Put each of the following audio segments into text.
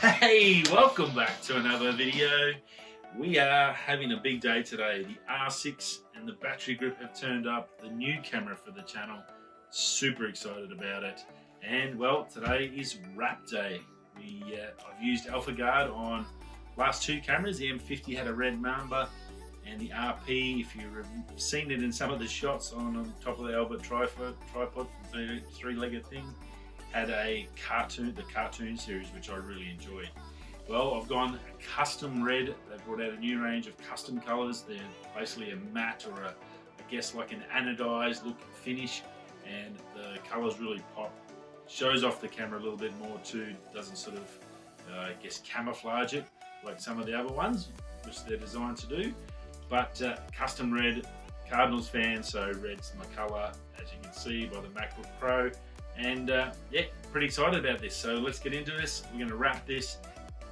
Hey, welcome back to another video. We are having a big day today. The R6 and the battery grip have turned up, the new camera for the channel. Super excited about it. And well, today is wrap day. I've used Alphagvrd on last two cameras. The M50 had a red mamba, and the RP, if you've seen it in some of the shots on top of the Albert tripod, the three-legged thing, had the cartoon series, which I really enjoyed. Well, I've gone custom red. They've brought out a new range of custom colors. They're basically a matte or I guess like an anodized look finish, and the colors really pop. Shows off the camera a little bit more too. Doesn't sort of, I guess, camouflage it like some of the other ones, which they're designed to do. But custom red, Cardinals fan, so red's my color, as you can see by the MacBook Pro. And yeah, pretty excited about this. So let's get into this. We're going to wrap this,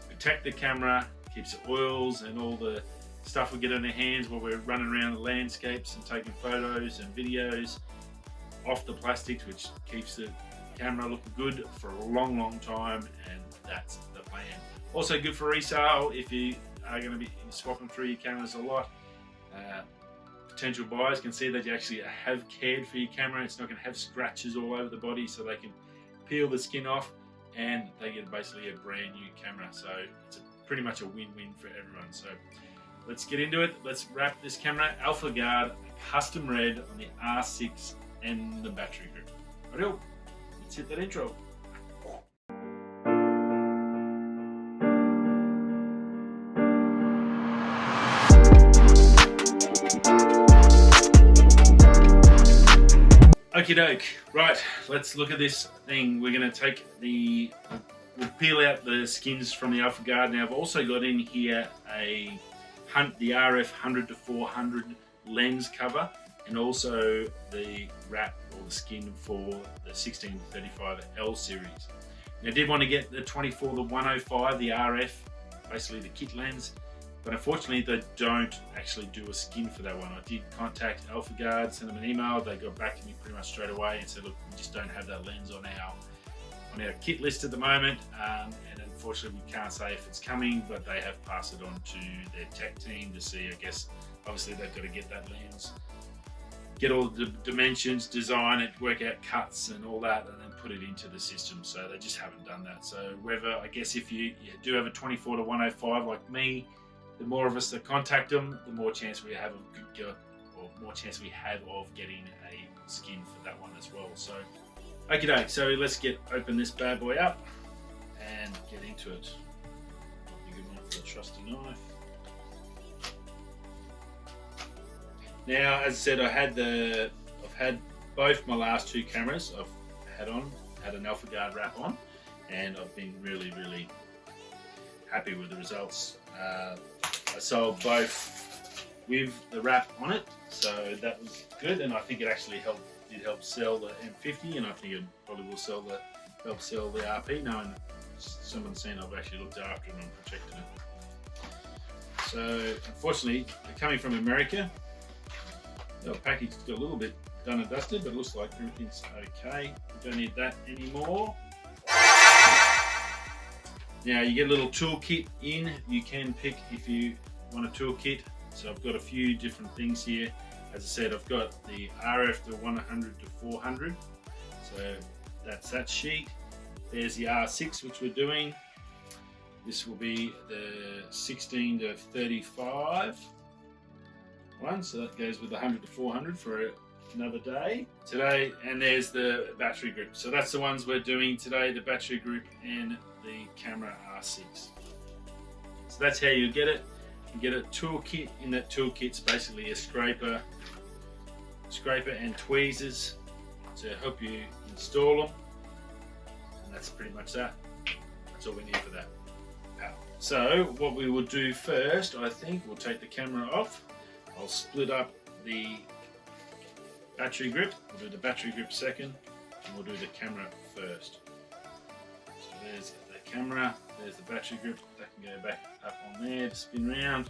protect the camera, keeps the oils and all the stuff we get in our hands while we're running around the landscapes and taking photos and videos off the plastics, which keeps the camera looking good for a long time, and that's the plan. Also good for resale if you are going to be swapping through your cameras a lot. Potential buyers can see that you actually have cared for your camera. It's not going to have scratches all over the body, so they can peel the skin off and they get basically a brand new camera. So it's pretty much a win-win for everyone. So let's get into it. Let's wrap this camera. Alphagvrd custom red on the R6 and the battery grip. Righto, let's hit that intro. Okie doke. Right, let's look at this thing. We're going to take we'll peel out the skins from the Alphagvrd. Now I've also got in here the RF 100-400 lens cover, and also the wrap or the skin for the 16-35L series. Now I did want to get the 24-105, the RF, basically the kit lens, but unfortunately they don't actually do a skin for that one. I did contact Alphagvrd, send them an email. They got back to me pretty much straight away and said, look, we just don't have that lens on our kit list at the moment, and unfortunately we can't say if it's coming, but they have passed it on to their tech team to see. I guess obviously they've got to get that lens, get all the dimensions, design it, work out cuts and all that, and then put it into the system. So they just haven't done that. So whether, I guess if you do have a 24-105 like me, the more of us that contact them, the more chance we have of getting a skin for that one as well. So, okie doke. So let's open this bad boy up and get into it. Might be good one for the trusty knife. Now, as I said, I've had both my last two cameras. I've had an Alphagvrd wrap on, and I've been really happy with the results. I sold both with the wrap on it, so that was good, and I think it actually did help sell the M50, and I think it probably will help sell the RP, knowing someone's seen I've actually looked after it and protected it. So unfortunately, they're coming from America. The package got a little bit done and dusted, but it looks like everything's okay. We don't need that anymore. Now you get a little toolkit in. You can pick if you want a toolkit. So I've got a few different things here. As I said, I've got the RF, the 100-400. So that's that sheet. There's the R6, which we're doing. This will be the 16-35 one. So that goes with the 100-400 for another day today. And there's the battery grip. So that's the ones we're doing today, the battery grip and the camera R6. So that's how you get it. You get a toolkit. In that toolkit's basically a scraper and tweezers to help you install them. And that's pretty much that. That's all we need for that. So what we will do first, I think, we'll take the camera off. I'll split up the battery grip. We'll do the battery grip second, and we'll do the camera first. So there's the camera, there's the battery grip. That can go back up on there to spin around.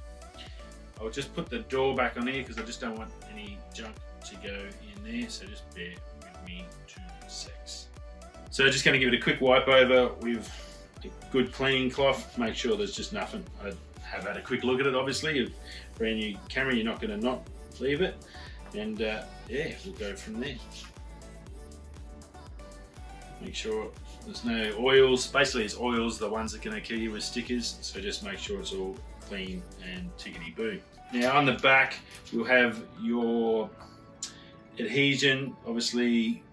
I'll just put the door back on here because I just don't want any junk to go in there, so just bear with me 2 secs. So just going to give it a quick wipe over with good cleaning cloth, make sure there's just nothing. I have had a quick look at it, obviously. A brand new camera, you're not going to not leave it. And yeah, we'll go from there. Make sure there's no oils. Basically, it's oils, the ones that are going to kill you with stickers. So just make sure it's all clean and tickety-boo. Now on the back, you'll have your adhesion. Obviously,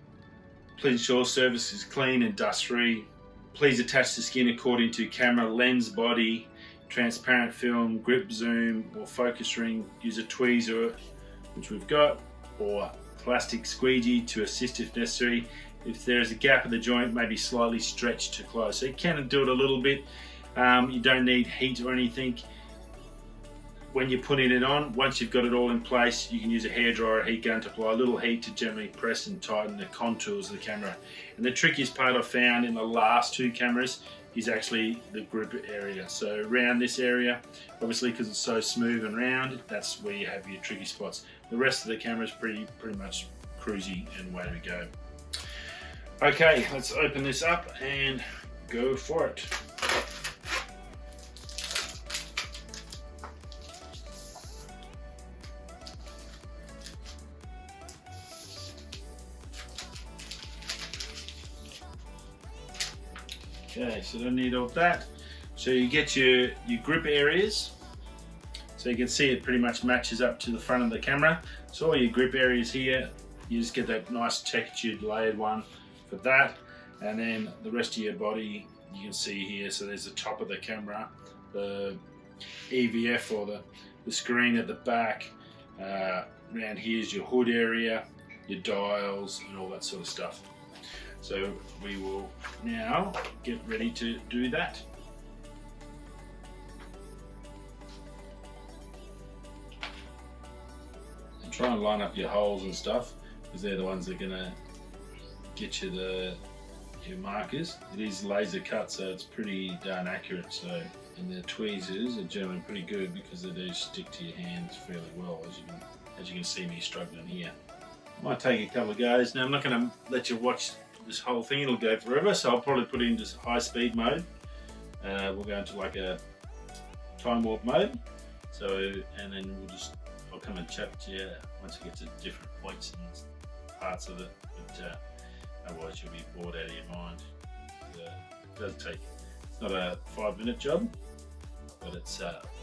please ensure surface is clean and dust-free. Please attach the skin according to camera, lens, body, transparent film, grip, zoom, or focus ring. Use a tweezer, which we've got, or plastic squeegee to assist if necessary. If there is a gap in the joint, maybe slightly stretch to close. So you can do it a little bit. You don't need heat or anything. When you're putting it on, once you've got it all in place, you can use a hairdryer or heat gun to apply a little heat to gently press and tighten the contours of the camera. And the trickiest part I've found in the last two cameras is actually the grip area. So around this area, obviously because it's so smooth and round, that's where you have your tricky spots. The rest of the camera is pretty much cruisy and way to go. Okay, let's open this up and go for it. Okay, so don't need all that. So you get your grip areas. So you can see it pretty much matches up to the front of the camera. So all your grip areas here, you just get that nice textured layered one for that. And then the rest of your body, you can see here, so there's the top of the camera, the EVF or the screen at the back. Around here is your hood area, your dials and all that sort of stuff. So we will now get ready to do that. And try and line up your holes and stuff, because they're the ones that are going to get you your markers. It is laser cut, so it's pretty darn accurate. So, and the tweezers are generally pretty good because they do stick to your hands fairly well, as you can see me struggling here. Might take a couple of goes. Now I'm not going to let you watch this whole thing, it'll go forever, so I'll probably put it into high speed mode. We'll go into like a time warp mode. So, and then I'll come and chat to you once we get to different points and parts of it. But otherwise you'll be bored out of your mind. It does take, it's not a 5-minute job, but it's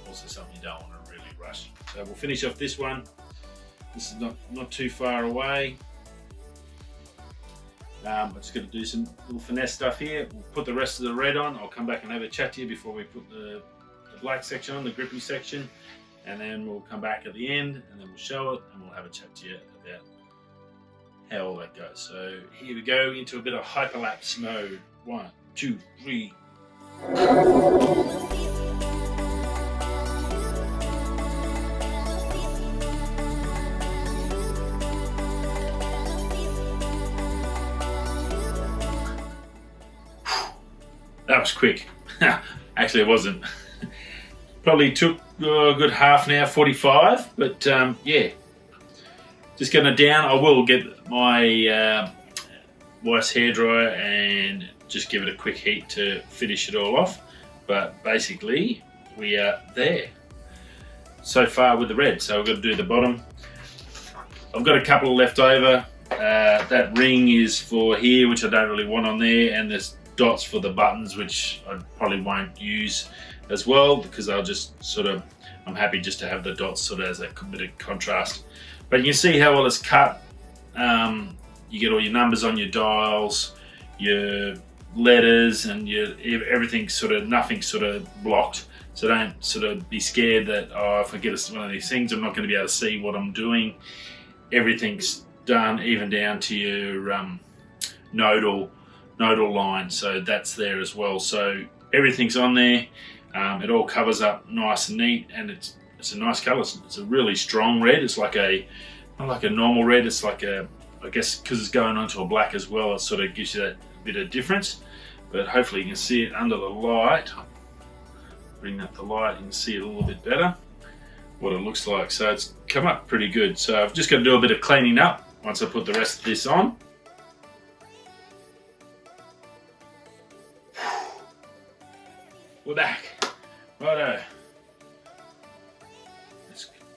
also something you don't want to really rush. So we'll finish off this one. This is not too far away. I'm just going to do some little finesse stuff here. We'll put the rest of the red on. I'll come back and have a chat to you before we put the black section on, the grippy section, and then we'll come back at the end and then we'll show it and we'll have a chat to you about how all that goes. So here we go into a bit of hyperlapse mode. 1, 2, 3. That was quick. Actually, it wasn't. Probably took a good half an hour, 45, but yeah. Just going to down. I will get my wife's hairdryer and just give it a quick heat to finish it all off. But basically, we are there so far with the red. So we've got to do the bottom. I've got a couple left over. That ring is for here, which I don't really want on there, and there's dots for the buttons, which I probably won't use as well because I'll just sort of, I'm happy just to have the dots sort of as a bit of contrast. But you can see how well it's cut. You get all your numbers on your dials, your letters, and everything sort of, nothing sort of blocked. So don't sort of be scared that, oh, if I get one of these things, I'm not going to be able to see what I'm doing. Everything's done, even down to your nodal line, so that's there as well. So everything's on there. It all covers up nice and neat, and it's a nice colour. It's a really strong red. It's like not like a normal red. It's like I guess because it's going onto a black as well, it sort of gives you that bit of difference. But hopefully you can see it under the light. Bring up the light, you can see it a little bit better what it looks like. So it's come up pretty good. So I've just got to do a bit of cleaning up once I put the rest of this on. We're back. Righto.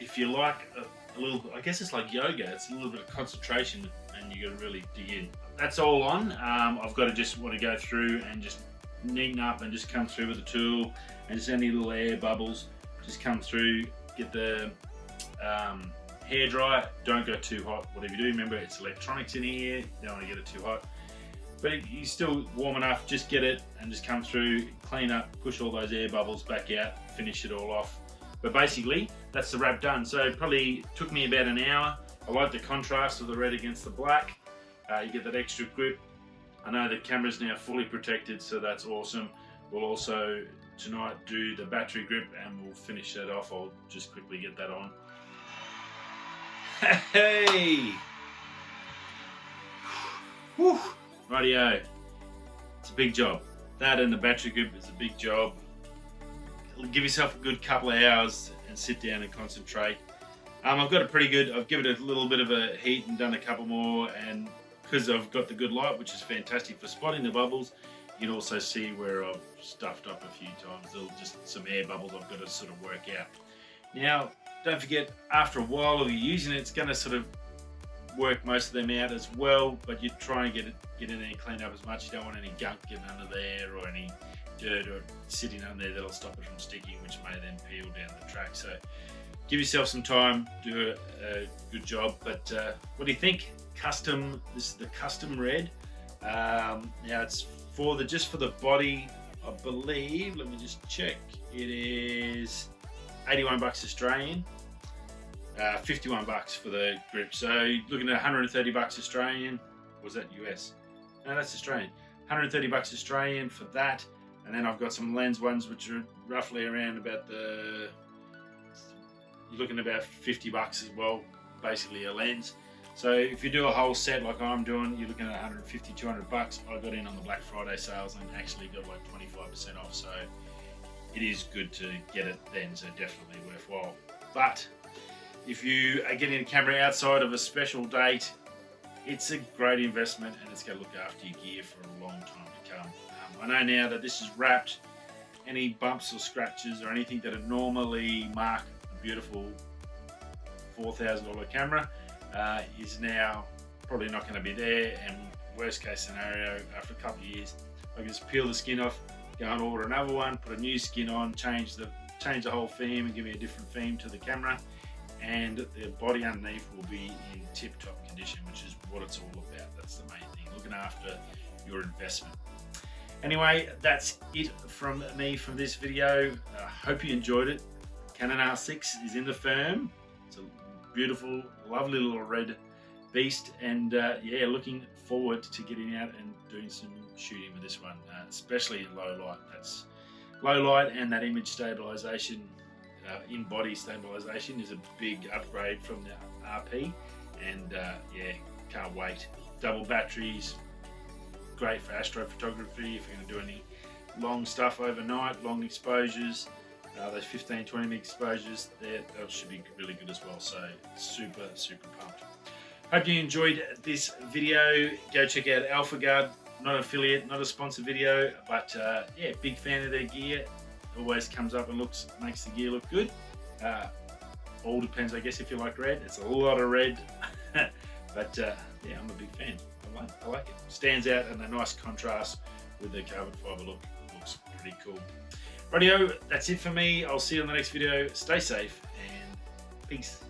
If you like a little, I guess it's like yoga. It's a little bit of concentration, and you got to really dig in. That's all on. I've got to just want to go through and just neaten up and just come through with a tool, and just any little air bubbles just come through. Get the hair dry. Don't go too hot. Whatever you do, remember it's electronics in here. Don't want to get it too hot. But you're still warm enough. Just get it and just come through, clean up, push all those air bubbles back out, finish it all off. But basically, that's the wrap done. So it probably took me about an hour. I like the contrast of the red against the black. You get that extra grip. I know the camera's now fully protected, so that's awesome. We'll also tonight do the battery grip, and we'll finish that off. I'll just quickly get that on. Hey! Whew. Rightio. It's a big job. That and the battery grip is a big job. Give yourself a good couple of hours and sit down and concentrate. I've got a pretty good, I've given it a little bit of a heat and done a couple more, and because I've got the good light, which is fantastic for spotting the bubbles, you can also see where I've stuffed up a few times. There's just some air bubbles I've got to sort of work out. Now, don't forget, after a while of you using it, it's going to sort of work most of them out as well, but you try and get in there and clean up as much. You don't want any gunk getting under there or any dirt or sitting under there that'll stop it from sticking, which may then peel down the track. So give yourself some time, do a good job. But what do you think? Custom, this is the custom red. Now it's for the, just for the body, I believe, let me just check. It is 81 bucks Australian, 51 bucks for the grip. So you're looking at 130 bucks Australian. Was that US? No, that's Australian. 130 bucks Australian for that. And then I've got some lens ones, which are roughly around about the, you're looking at about 50 bucks as well, basically a lens. So if you do a whole set like I'm doing, you're looking at 150, 200 bucks. I got in on the Black Friday sales and actually got like 25% off. So it is good to get it then, so definitely worthwhile. But if you are getting a camera outside of a special date, it's a great investment, and it's going to look after your gear for a long time to come. I know now that this is wrapped, any bumps or scratches or anything that would normally mark a beautiful $4,000 camera is now probably not going to be there, and worst case scenario, after a couple of years, I can just peel the skin off, go and order another one, put a new skin on, change the whole theme and give me a different theme to the camera, and the body underneath will be in tip-top condition, which is what it's all about. That's the main thing, looking after your investment. Anyway, that's it from me from this video. Hope you enjoyed it. Canon R6 is in the firm. It's a beautiful, lovely little red beast, and yeah, looking forward to getting out and doing some shooting with this one, especially in low light. That's low light, and that image stabilization, in body stabilization is a big upgrade from the RP, and yeah, can't wait. Double batteries, great for astrophotography if you're going to do any long stuff overnight, long exposures. Those 15-20 meg exposures, that should be really good as well. So super pumped. Hope you enjoyed this video. Go check out Alphagvrd. Not an affiliate, not a sponsored video, but yeah, big fan of their gear. Always comes up and makes the gear look good. All depends, I guess, if you like red. It's a lot of red, but yeah, I'm a big fan. I like it. Stands out, and a nice contrast with the carbon fibre look. Looks pretty cool. Rightio, that's it for me. I'll see you on the next video. Stay safe and peace.